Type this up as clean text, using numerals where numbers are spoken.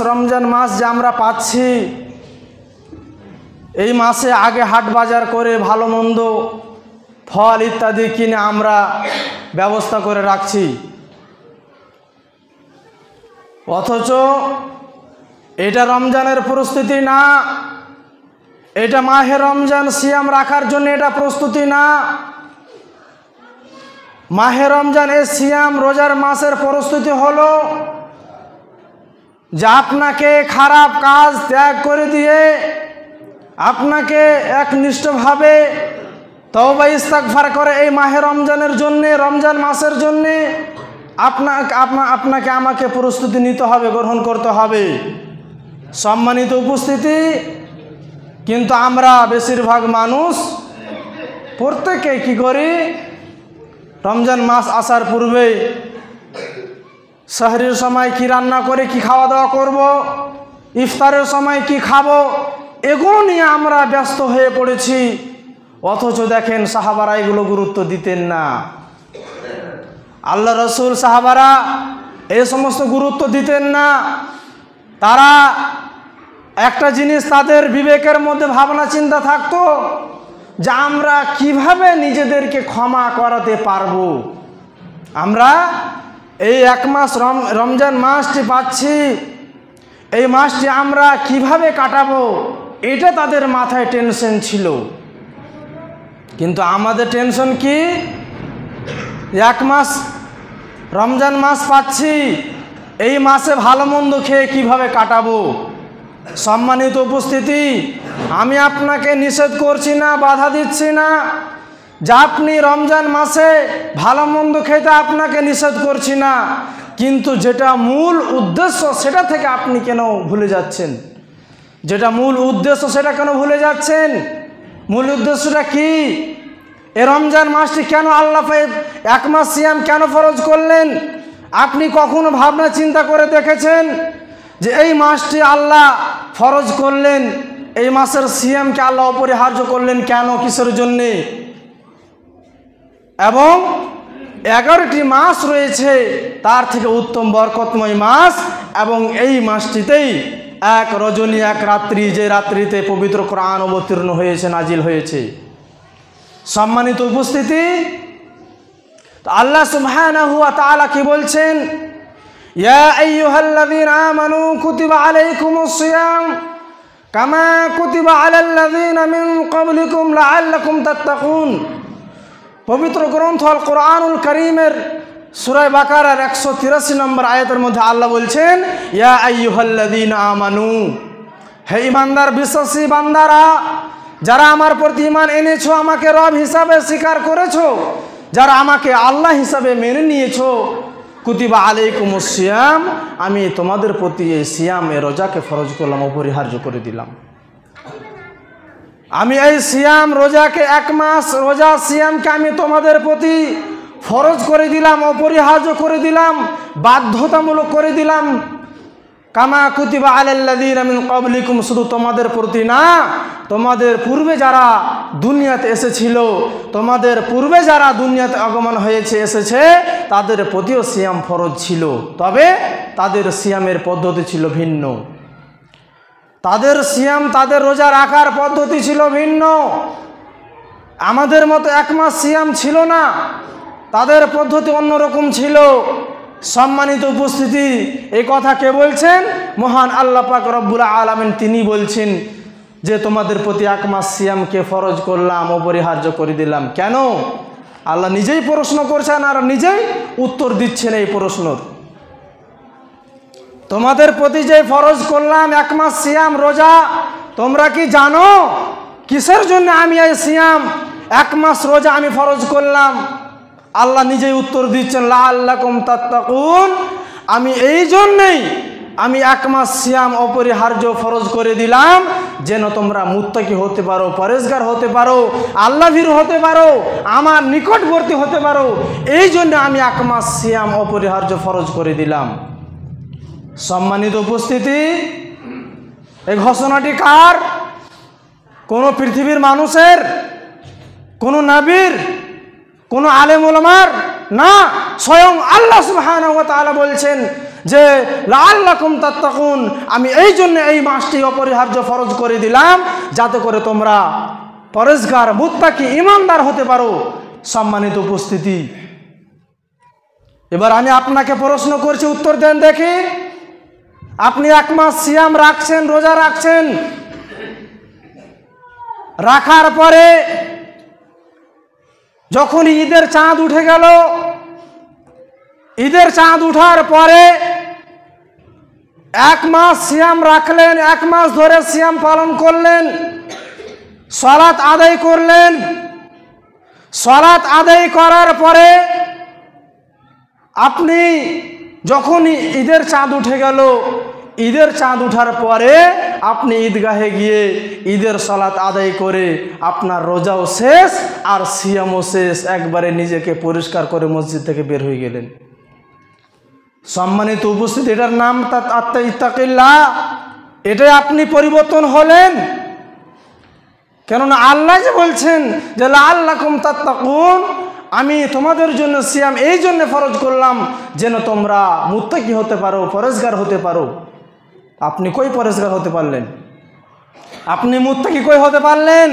রমজান মাস যে আমরা পাচ্ছি, এই মাসে আগে হাট বাজার করে ভালো মন্দ ফল ইত্যাদি কিনে আমরা ব্যবস্থা করে রাখছি, অথচ এটা রমজানের প্রস্তুতি না, এটা মাহে রমজান সিয়াম রাখার জন্য এটা প্রস্তুতি না। মাহে রমজান এই সিয়াম রোজার মাসের প্রস্তুতি হলো যে আপনাকে খারাপ কাজ ত্যাগ করে দিয়ে আপনাকে একনিষ্ঠভাবে তওবা ইস্তেগফার করে এই মাহে রমজানের জন্যে, রমজান মাসের জন্যে আপনাকে আমাকে প্রস্তুতি নিতে হবে, গ্রহণ করতে হবে। সম্মানিত উপস্থিতি, কিন্তু আমরা বেশিরভাগ মানুষ প্রত্যেকে কি করি, রমজান মাস আসার পূর্বে সেহরির সময় কি রান্না করে কি খাওয়া দাওয়া করব, ইফতারের সময় কি খাবো, এগুলো নিয়ে আমরা ব্যস্ত হয়ে পড়েছি। অথচ দেখেন সাহাবারা এগুলো গুরুত্ব দিতেন না। আল্লাহ রসুল সাহাবারা এই সমস্ত গুরুত্ব দিতেন না। তারা একটা জিনিস তাদের বিবেকের মধ্যে ভাবনা চিন্তা থাকতো যে আমরা কিভাবে নিজেদেরকে ক্ষমা করাতে পারবো, আমরা এই এক মাস রমজান মাসটি পাচ্ছি, এই মাসটি আমরা কিভাবে কাটাবো, এটা তাদের মাথায় টেনশন ছিল। কিন্তু আমাদের টেনশন কি, এক মাস রমজান মাস পাচ্ছি, এই মাসে ভালো মন্দ খেয়ে কিভাবে কাটাবো। সম্মানিত উপস্থিতি, আমি আপনাকে নিষেধ করছি না, বাধা দিচ্ছি না যে আপনি রমজান মাসে ভালো মন্দ খেতে আপনাকে নিষেধ করছি না, কিন্তু যেটা মূল উদ্দেশ্য সেটা থেকে আপনি কেন ভুলে যাচ্ছেন? যেটা মূল উদ্দেশ্য সেটা কেন ভুলে যাচ্ছেন? মূল উদ্দেশ্যটা কি? এ রমজান মাসটি কেন আল্লাহ এক মাস সিয়াম কেন ফরজ করলেন? আপনি কখনো ভাবনা চিন্তা করে দেখেছেন যে এই মাসটি আল্লাহ ফরজ করলেন, এই মাসের সিয়ামকে আল্লাহ অপরিহার্য করলেন কেন, কিসের জন্যে? এবং 11টি মাস রয়েছে, তার থেকে উত্তম বরকতময় মাস, এবং এই মাসটিতেই এক রজনী এক রাত্রি, যে রাত্রিতে পবিত্র কোরআন অবতীর্ণ হয়েছে, নাজিল হয়েছে। সম্মানিত উপস্থিতি, তো আল্লাহ সুবহানাহু ওয়া তাআলা কি বলছেন? ইয়া আইয়ুহাল্লাযীনা আমানু কুতিবা আলাইকুমুস সিয়াম কামা কুতিবা আলাল্লাযীনা মিন ক্বাবলিকুম লাআল্লাকুম তাত্তাকুন। পবিত্র গ্রন্থ আল কোরআনুল কারীমের সূরা বাকারার 183 নম্বর আয়াতের মধ্যে আল্লাহ বলছেন, ইয়া আইয়ুহাল্লাযীনা আমানু, হে ঈমানদার বিশ্বাসী বান্দারা, যারা আমার প্রতি ঈমান এনেছো, আমাকে রব হিসাবে স্বীকার করেছো, যারা আমাকে আল্লাহ হিসাবে মেনে নিয়েছো, কুতিবা আলাইকুমুস সিয়াম, আমি তোমাদের প্রতি এই সিয়াম, এ রোজাকে ফরজ করলাম, অপরিহার্য করে দিলাম। আমি এই সিয়াম রোজাকে, এক মাস রোজা সিয়ামকে আমি তোমাদের প্রতি ফরজ করে দিলাম, অপরিহার্য করে দিলাম, বাধ্যতামূলক করে দিলাম। কামা কুতিবা আলাল্লাযীনা মিন ক্বাবলিকুম, শুধু তোমাদের প্রতি না, তোমাদের পূর্বে যারা দুনিয়াতে এসেছিল, তোমাদের পূর্বে যারা দুনিয়াতে আগমন হয়েছে, এসেছে, তাদের প্রতিও সিয়াম ফরজ ছিল। তবে তাদের সিয়ামের পদ্ধতি ছিল ভিন্ন, তাদের সিয়াম, তাদের রোজা রাখার পদ্ধতি ছিল ভিন্ন। আমাদের মতো এক মাস সিয়াম ছিল না, তাদের পদ্ধতি অন্যরকম ছিল। সম্মানিত উপস্থিতি, এই কথা কে বলছেন? মহান আল্লাহ পাক রব্বুল আলামিন, তিনি বলছেন যে তোমাদের প্রতি এক মাস সিয়ামকে ফরজ করলাম, অপরিহার্য করে দিলাম। কেন? আল্লাহ নিজেই প্রশ্ন করছেন আর নিজেই উত্তর দিচ্ছেন এই প্রশ্নর। তোমাদের প্রতি যে ফরজ করলাম এক মাস সিয়াম রোজা, তোমরা কি জানো কিসের জন্য আমি এই সিয়াম এক মাস রোজা আমি ফরজ করলাম? আল্লাহ নিজেই উত্তর দিচ্ছেন, লাআল্লাকুম তাত্তাকুন, আমি এই জন্যেই আমি এক মাস সিয়াম অপরিহার্য ফরজ করে দিলাম, যেন তোমরা মুত্তাকি হতে পারো, পরেজগার হতে পারো, আল্লাহভীরু হতে পারো, আমার নিকটবর্তী হতে পারো। এই জন্য আমি এক মাস সিয়াম অপরিহার্য ফরজ করে দিলাম। সম্মানিত উপস্থিতি, এই ঘোষণাটি কার? কোনো পৃথিবীর মানুষের, কোনো নবীর, কোনো আলেম ওলামার না, স্বয়ং আল্লাহ সুবহানাহু ওয়া তাআলা বলছেন যে লাআল্লাকুম তাত্তাকুন, আমি এই জন্য এই মাসটি অপরিহার্য ফরজ করে দিলাম যাতে করে তোমরা পরেজগার, মুত্তাকি, ঈমানদার হতে পারো। সম্মানিত উপস্থিতি, এবার আমি আপনাকে প্রশ্ন করছি, উত্তর দেন দেখি। আপনি 1 মাস সিয়াম রাখছেন, রোজা রাখছেন, রাখার পরে যখন ঈদের চাঁদ উঠে গেল, ঈদের চাঁদ উঠার পরে 1 মাস সিয়াম রাখলেন, 1 মাস ধরে সিয়াম পালন করলেন, সালাত আদায় করলেন। সালাত আদায় করার পরে আপনি যখন ঈদের চাঁদ উঠে গেল, ঈদের চাঁদ উঠার পরে আপনি ঈদগাহে গিয়ে ঈদের সালাত আদায় করে আপনার রোজাও শেষ আর সিয়ামও শেষ, একবারে নিজেকে পরিষ্কার করে মসজিদ থেকে বের হয়ে গেলেন। সম্মানিত উপস্থিতি, এটার নাম ইত্তাকিল্লাহ। এটাই আপনি পরিবর্তন হলেন। কেননা আল্লাহ যে বলছেন যে লাআল্লাকুম তাত্তাকুন, আমি তোমাদের জন্য সিয়াম এই জন্য ফরজ করলাম যেন তোমরা মুত্তাকি হতে পারো, পরেজগার হতে পারো। আপনি কই পরেজগার হতে পারলেন? আপনি মুত্তাকি কই হতে পারলেন?